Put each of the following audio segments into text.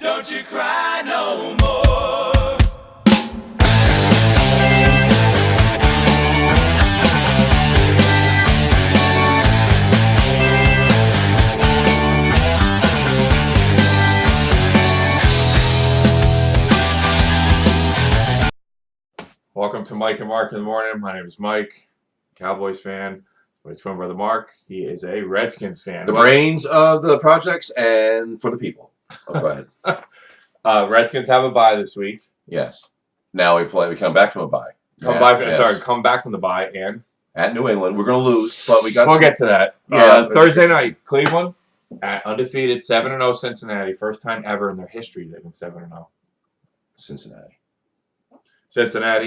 Don't you cry no more. Welcome to Mike and Mark in the Morning. My name is Mike, Cowboys fan. My twin brother Mark, he is a Redskins fan. The brains of the projects and for the people. Oh, go ahead. Redskins have a bye this week. Yes. Now we come back from a bye. Come back from the bye and at New England. We're going to lose, but we'll get to that. Yeah, Thursday night, Cleveland at undefeated 7-0 Cincinnati. First time ever in their history they've been 7-0. Cincinnati.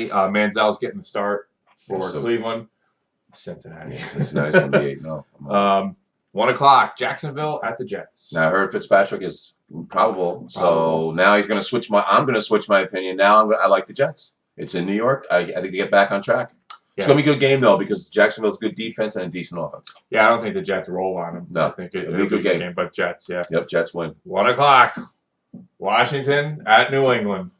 Manziel's getting the start for So- Cleveland. Cincinnati. Cincinnati's going to be 8-0. 1 o'clock, Jacksonville at the Jets. Now I heard Fitzpatrick is probable, so now he's going to switch I'm going to switch my opinion. Now I like the Jets. It's in New York. I think they get back on track. It's going to be a good game though because Jacksonville's good defense and a decent offense. Yeah, I don't think the Jets roll on them. No, I think it'll be a good game. But Jets, yeah. Yep, Jets win. 1 o'clock, Washington at New England.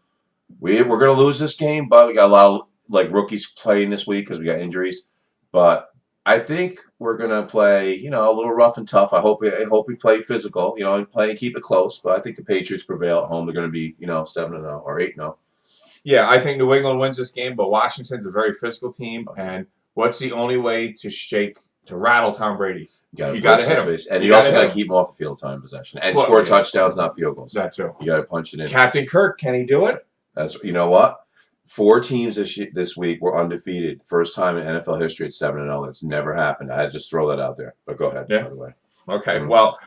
We're going to lose this game, but we got a lot of rookies playing this week because we got injuries. But I think we're going to play, a little rough and tough. I hope we play physical, keep it close. But I think the Patriots prevail at home. They're going to be, 7-0 or 8-0. Yeah, I think New England wins this game, but Washington's a very physical team. And what's the only way to rattle Tom Brady? You got to hit him. And you also got to keep him off the field time possession. And score touchdowns, not field goals. That's true. You got to punch it in. Captain Kirk, can he do it? You know what? 4 teams this week were undefeated. First time in NFL history at 7-0. It's never happened. I had to just throw that out there. But go ahead. Yeah. By the way. Okay. Well,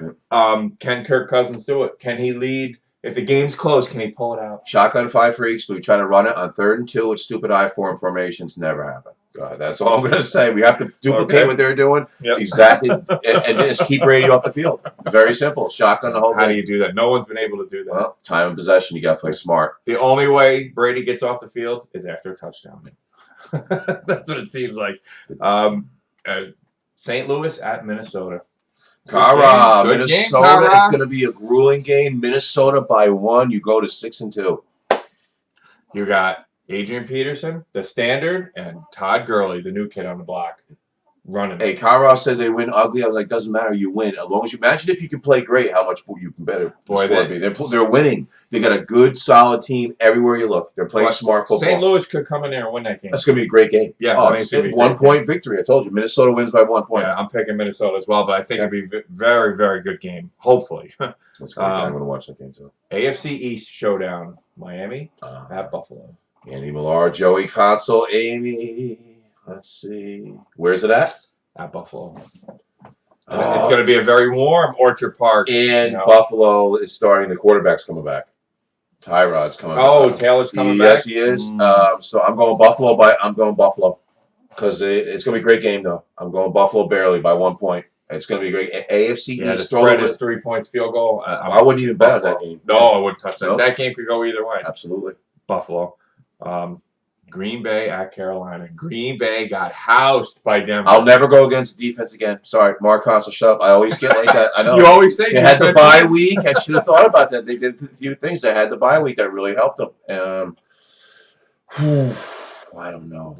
can Kirk Cousins do it? Can he lead? If the game's close, can he pull it out? Shotgun 5 freaks, but we try to run it on 3rd and 2 with stupid I-form formations. Never happen. Go ahead. That's all I'm going to say. We have to duplicate what they're doing. Yep. Exactly. and just keep Brady off the field. Very simple. Shotgun the whole How do you do that? No one's been able to do that. Well, time and possession. You got to play smart. The only way Brady gets off the field is after a touchdown. That's what it seems like. St. Louis at Minnesota. Cara, Minnesota. Game, it's going to be a grueling game. Minnesota by 1. You go to 6-2. You got Adrian Peterson, the standard, and Todd Gurley, the new kid on the block, running. Hey, Cara said they win ugly. I was like, doesn't matter. You win. As long as you imagine if you can play great, how much you can better score be. They're winning. They got a good, solid team everywhere you look. They're playing smart football. St. Louis could come in there and win that game. That's going to be a great game. Yeah, it's a 1-point victory. I told you. Minnesota wins by 1 point. Yeah, I'm picking Minnesota as well, but I think it'd be a very, very good game. Hopefully. That's great. I'm going to watch that game too. AFC East showdown. Miami at Buffalo. Andy Millar, Joey Consul, Amy. Let's see. Where's it at? At Buffalo. It's going to be a very warm Orchard Park. And Buffalo is starting. The quarterback's coming back. Tyrod's coming back. Oh, Taylor's coming back? Yes, he is. So I'm going Buffalo because it's going to be a great game, though. I'm going Buffalo barely by 1 point. It's going to be great. AFC East. The spread is 3 points field goal. I wouldn't even bet on that game. No, I wouldn't touch that. No. That game could go either way. Absolutely. Buffalo. Green Bay at Carolina. Green Bay got housed by Denver. I'll never go against defense again. Sorry, Mark Consul, shut up. I always get like that. I know. You always say they had the bye week. I should have thought about that. They did a few things. They had the bye week that really helped them. I don't know.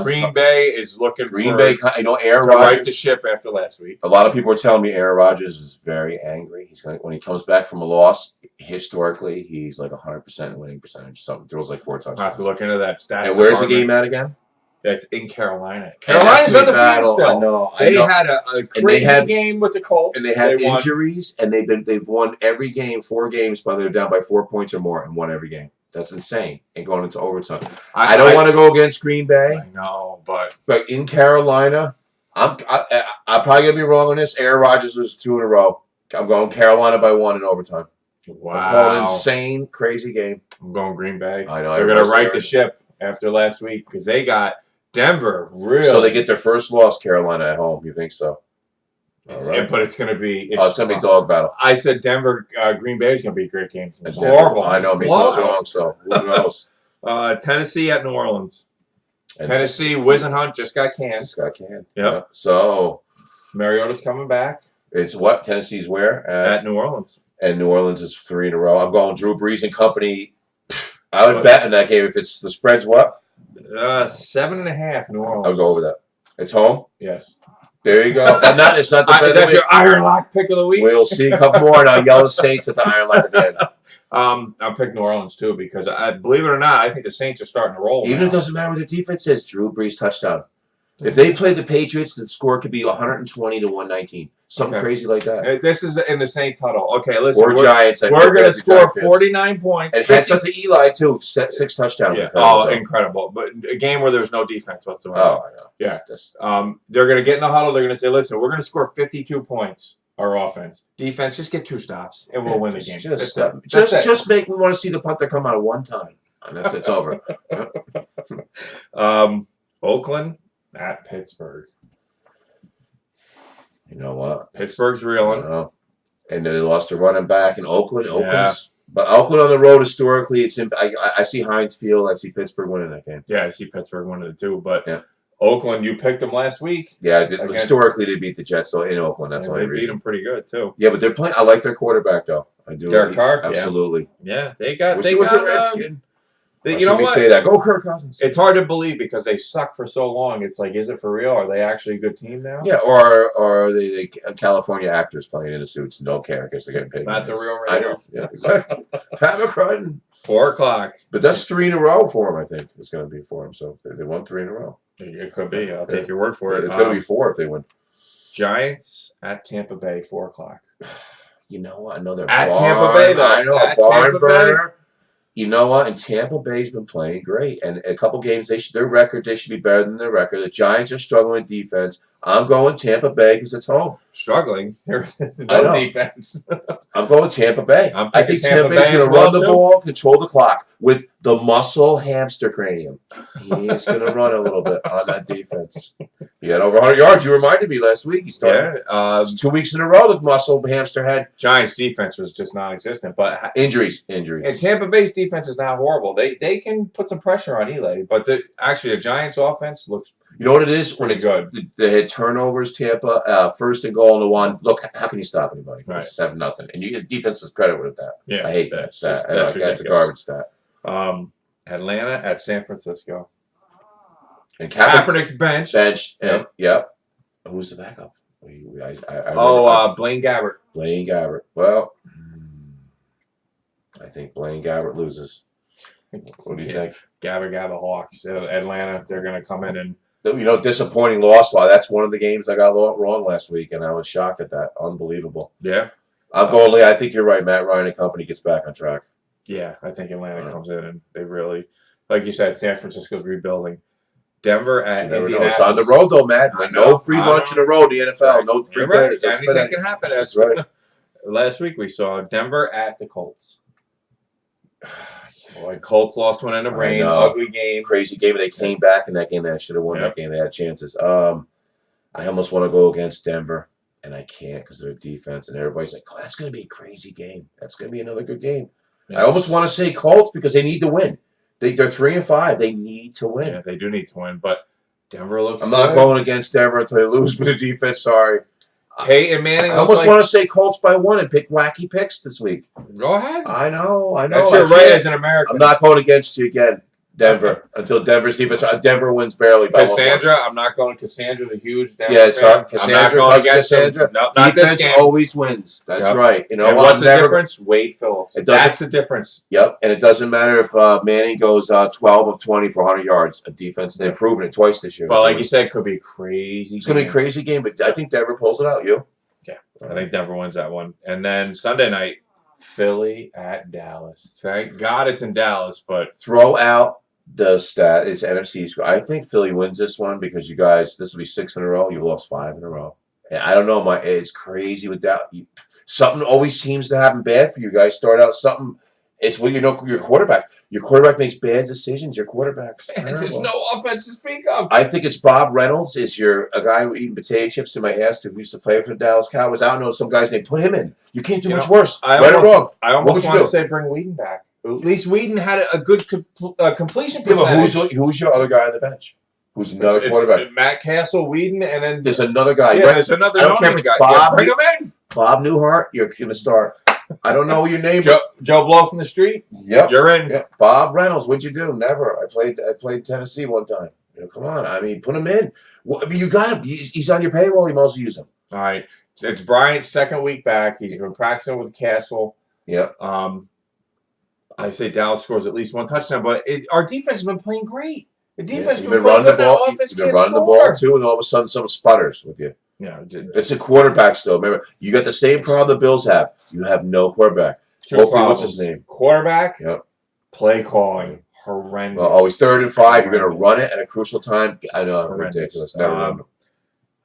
Green Bay is looking Green Bay. Aaron Rodgers right the ship after last week. A lot of people are telling me Aaron Rodgers is very angry. He's going when he comes back from a loss. Historically, he's like 100% winning percentage. Something throws like 4 touchdowns. I have to look into that stats. And where's the game at again? That's in Carolina. Carolina's undefeated still. I know. They had a crazy game with the Colts. And they had injuries, and they've won every game, 4 games, but they're down by 4 points or more and won every game. That's insane. And going into overtime. I don't want to go against Green Bay. I know, but in Carolina, I'm probably gonna be wrong on this. Aaron Rodgers was 2 in a row. I'm going Carolina by 1 in overtime. Wow. I'm calling an insane, crazy game. I'm going Green Bay. I know. They're going to right the ship after last week because they got Denver really. So they get their first loss, Carolina, at home. You think so? Right. But it's going to be. It's going to be dog battle. I said Denver, Green Bay is going to be a great game. It's horrible. I know. Me too. Wrong. So who knows? Tennessee at New Orleans. Tennessee, Whisenhunt just got canned. Yep. So Mariota's coming back. It's what? Tennessee's where? At New Orleans. and New Orleans is 3 in a row. I'm going Drew Brees and company. I would bet in that game if it's the spread's what? 7.5 New Orleans. I'll go over that. It's home. Yes. There you go. It's not the Is that your Iron Lock pick of the week? We'll see a couple more, and I'll yell the Saints at the Iron Lock again. I'll pick New Orleans too because believe it or not, I think the Saints are starting to roll. Even now. if it doesn't matter what the defense is, Drew Brees touchdown. If they play the Patriots, the score could be 120 to 119. Something crazy like that. This is in the Saints huddle. Okay, listen. Or Giants. We're going to score 49 points. And heads up to Eli, too. 6 touchdowns. Yeah. Oh, incredible. But a game where there's no defense whatsoever. Oh, I know. Yeah. They're going to get in the huddle. They're going to say, listen, we're going to score 52 points, our offense. Defense, just get 2 stops, and we'll win the game. Just make me want to see the punter come out one time. And it's over. Oakland at Pittsburgh. You know what? Pittsburgh's reeling. And they lost a running back in Oakland. But Oakland on the road historically, I see Heinz Field. I see Pittsburgh winning that game. Yeah, I see Pittsburgh winning it too. But Oakland, you picked them last week. Yeah, I did. Historically, they beat the Jets so in Oakland. That's the only reason. They beat them pretty good too. Yeah, but they're playing. I like their quarterback though. I do. Derek Carr. Absolutely. Yeah, they got. He was a Redskin. You know what? Say that. Go Kirk Cousins. It's hard to believe because they've sucked for so long. It's like, is it for real? Are they actually a good team now? Yeah, or are they California actors playing in the suits and don't care because they're getting paid? It's not the real Raiders. I know. Yeah, exactly. Pat McCrudden. 4:00. But that's 3 in a row for him, I think. It's going to be for him. So they won 3 in a row. It could be. I'll take your word for it. It's going to be 4 if they win. Giants at Tampa Bay, 4:00. You know what? Another at Tampa Bay, though. I know, a barn burner. You know what? And Tampa Bay's been playing great. And a couple games, their record, they should be better than their record. The Giants are struggling with defense. I'm going Tampa Bay because it's home. Struggling? There's no defense. I'm going Tampa Bay. I think Tampa Bay's going to run the ball, control the clock with the muscle hamster cranium. He's going to run a little bit on that defense. He had over 100 yards. You reminded me last week. He started 2 weeks in a row. The muscle hamster had. Giants' defense was just non-existent, but injuries. And Tampa Bay's defense is not horrible. They can put some pressure on Eli, but the Giants' offense looks. You know what it is? Pretty good. They had turnovers, Tampa, 1st and goal on the 1. Look, how can you stop anybody? Right. 7-0. And you get defense's credit with that. Yeah, I hate that stat. That's a garbage stat. Atlanta at San Francisco. And Kaepernick's bench. Yep. Who's the backup? Blaine Gabbert. Blaine Gabbert. Well, I think Blaine Gabbert loses. What do you think? Gabba Hawks. Atlanta, they're going to come in and. Disappointing loss. That's one of the games I got wrong last week, and I was shocked at that. Unbelievable. Yeah. I'm going. I think you're right. Matt Ryan and company gets back on track. Yeah, I think Atlanta comes in and they really, like you said, San Francisco's rebuilding. Denver at Indianapolis. It's on the road though, Matt. No free lunch in the road. The NFL. Right. No free players. Anything can happen. That's right. Last week we saw Denver at the Colts. Boy, Colts lost one in the rain. Ugly game. Crazy game. They came back in that game. They should have won that game. They had chances. I almost want to go against Denver, and I can't because of their defense. And everybody's like, "Oh, that's going to be a crazy game. That's going to be another good game." Yes. I almost want to say Colts because they need to win. They're 3-5. They need to win. Yeah, they do need to win. But Denver looks. I'm not going against Denver until they lose with the defense. Sorry. Peyton Manning. I almost want to say Colts by 1 and pick wacky picks this week. Go ahead. I know. That's your right as an American. I'm not going against you again, Denver, until Denver's defense. Denver wins barely. Cassandra, I'm not going. Cassandra's a huge Denver fan. It's hard. I'm not going against Cassandra. No, not defense this game. Always wins. That's right. And what's the difference? Wade Phillips. That's the difference. Yep. And it doesn't matter if Manning goes 12 of 20 for 100 yards. A defense. They've proven it twice this year. But like you said, it could be crazy. It's going to be a crazy game, but I think Denver pulls it out. You? Yeah, I think Denver wins that one. And then Sunday night, Philly at Dallas. Thank God it's in Dallas, but throw out the stat. It's NFC score. I think Philly wins this one because you guys, this will be 6 in a row. You lost 5 in a row. And I don't know. It's crazy with that. Something always seems to happen bad for you guys. Start out something. It's when your quarterback. Your quarterback makes bad decisions. Your quarterback's terrible. There's no offense to speak of. I think it's Bob Reynolds. Is a guy who eating potato chips in my ass who used to play for the Dallas Cowboys. I don't know some guy's name. Put him in. You can't do much worse. Right or wrong. I almost want to say bring Whedon back. At least Whedon had a good completion percentage. But who's your other guy on the bench? Who's another quarterback? Matt Castle, Whedon, and then there's another guy. Yeah, there's another. I don't care if it's Bob. Bring him in. Bob Newhart, you're going to start. I don't know your name. Joe Blow from the street. Yep. You're in. Yep. Bob Reynolds. What'd you do? Never. I played Tennessee one time. Come on. I mean, put him in. Well, I mean, you got him. He's on your payroll. You might as well use him. All right. It's Bryant's second week back. He's been practicing with Castle. Yep. I say Dallas scores at least one touchdown, but our defense has been playing great. The defense has You've been running the playing ball. good. You've been running the ball too, and all of a sudden, some sputters with you. Yeah, it's a quarterback still. Remember, you got the same problem the Bills have. You have no quarterback. Hopefully, what's his name? Quarterback. Yep. Play calling horrendous. Well, always 3rd and 5. You're going to run it at a crucial time. I know, ridiculous. Never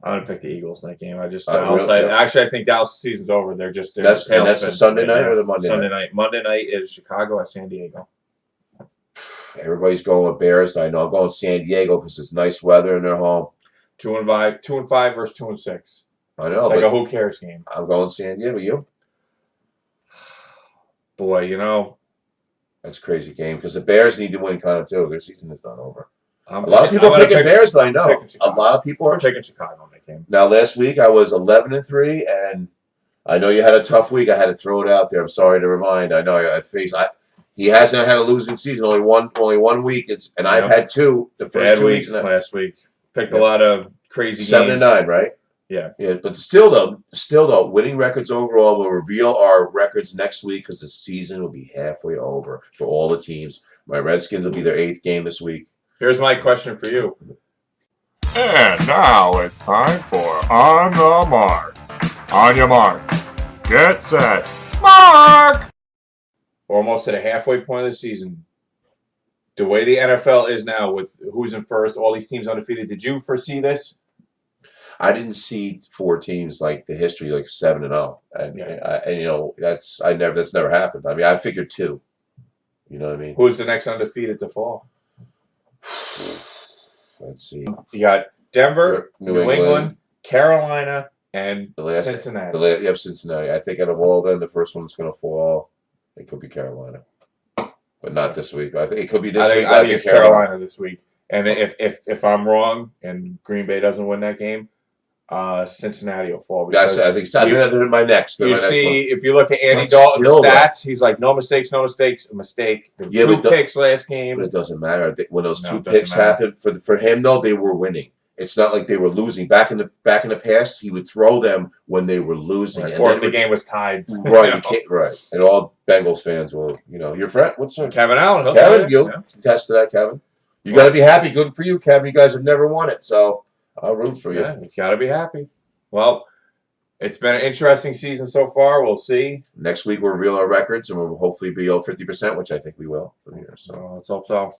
I'm going to pick the Eagles in that game. I just really? Actually, I think Dallas' season's over. They're that's the Sunday night or the Monday night? Monday night is Chicago at San Diego. Everybody's going with Bears. I know I'm going San Diego because it's nice weather and they're home. 2-5 versus 2-6. I know. It's like a who cares game. I'm going San Diego. You? Boy, you know. That's a crazy game because the Bears need to win kind of too. Their season is not over. A lot of people are picking Bears, I know. A lot of people are picking Chicago in that game. Now, last week I was 11-3, and I know you had a tough week. I had to throw it out there. I'm sorry to remind. I know he hasn't had a losing season. Only one week. And I've had 2 the first 2 weeks last week. Picked a lot of crazy 7-9, right? Yeah. Yeah, but still though, winning records overall. We'll reveal our records next week because the season will be halfway over for all the teams. My Redskins will be their 8th game this week. Here's my question for you. And now it's time for On the Mark. On your mark. Get set. Mark! Almost to the halfway point of the season. The way the NFL is now with who's in first, all these teams undefeated. Did you foresee this? I didn't see 4 teams like the history, like 7-0, and you know that's never happened. I mean, I figured 2. You know what I mean? Who's the next undefeated to fall? Let's see. You got Denver, New England, Carolina, and Cincinnati. Cincinnati. I think out of all them, the first one that's going to fall, it could be Carolina, but not this week. I think it could be this week. I think it's Carolina this week. And if I'm wrong and Green Bay doesn't win that game, Cincinnati will fall. I think that's my next. If you look at Andy Dalton's stats, he's like no mistakes, a mistake. The 2 picks last game. But it doesn't matter. When those 2 picks happened for him though, they were winning. It's not like they were losing. Back in the past, he would throw them when they were losing, right. Or if the game was tied. Right, you can't, right. And all Bengals fans will, your friend. What's her? Kevin Allen. Kevin, you'll attest to that, Kevin. You got to be happy. Good for you, Kevin. You guys have never won it, so I'll root for you. Yeah, you've got to be happy. Well, it's been an interesting season so far. We'll see. Next week we'll reveal our records, and we'll hopefully be over 50%, which I think we will from here. So let's hope so.